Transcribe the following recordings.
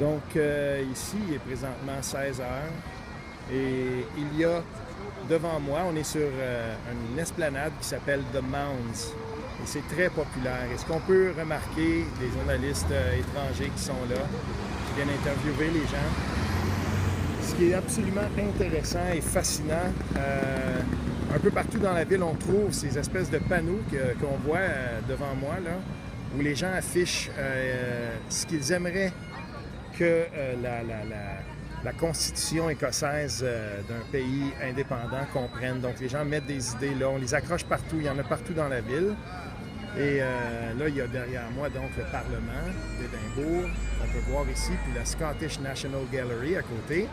Donc ici, il est présentement 16 heures et il y a devant moi, on est sur une esplanade qui s'appelle The Mounds et c'est très populaire. Et ce qu'on peut remarquer, des journalistes étrangers qui sont là, qui viennent interviewer les gens, ce qui est absolument intéressant et fascinant, un peu partout dans la ville, on trouve ces espèces de panneaux qu'on voit devant moi, là, où les gens affichent ce qu'ils aimeraient que la constitution écossaise d'un pays indépendant comprenne. Donc les gens mettent des idées là, on les accroche partout, il y en a partout dans la ville. Et là, il y a derrière moi donc le Parlement d'Édimbourg, qu'on peut voir ici, puis la Scottish National Gallery à côté.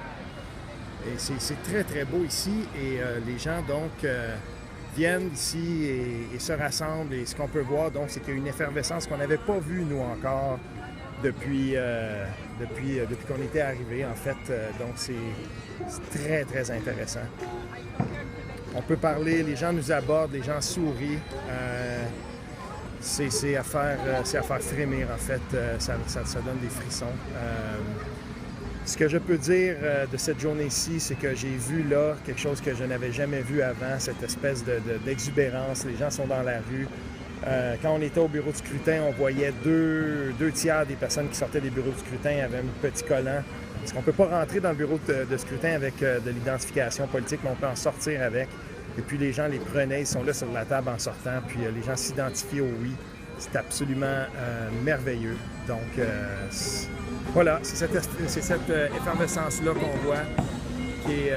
Et c'est très, très beau ici. Et les gens, donc, viennent ici et se rassemblent. Et ce qu'on peut voir, donc, c'est qu'il y a une effervescence qu'on n'avait pas vue, nous, encore, depuis qu'on était arrivés, en fait. Donc, c'est très, très intéressant. On peut parler, les gens nous abordent, les gens sourient. C'est à faire frémir, en fait. Ça donne des frissons. Ce que je peux dire de cette journée-ci, c'est que j'ai vu là quelque chose que je n'avais jamais vu avant, cette espèce d'exubérance. Les gens sont dans la rue. Quand on était au bureau de scrutin, on voyait deux tiers des personnes qui sortaient des bureaux de scrutin avaient un petit collant. Parce qu'on ne peut pas rentrer dans le bureau de scrutin avec de l'identification politique, mais on peut en sortir avec. Et puis les gens les prenaient, ils sont là sur la table en sortant, puis les gens s'identifient au oui. C'est absolument merveilleux. Donc, voilà, c'est cette effervescence-là qu'on voit qui est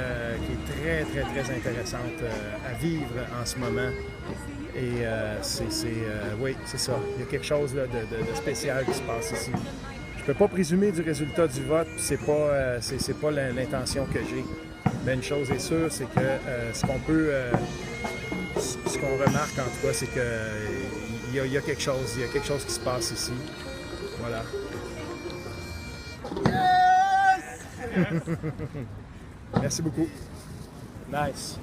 très, très, très intéressante à vivre en ce moment. Et oui, c'est ça. Il y a quelque chose là, de spécial qui se passe ici. Je ne peux pas présumer du résultat du vote, puis c'est pas l'intention que j'ai. Mais une chose est sûre, c'est que ce qu'on remarque en tout cas, c'est que il y a quelque chose qui se passe ici. Voilà. Yes! Merci beaucoup. Nice.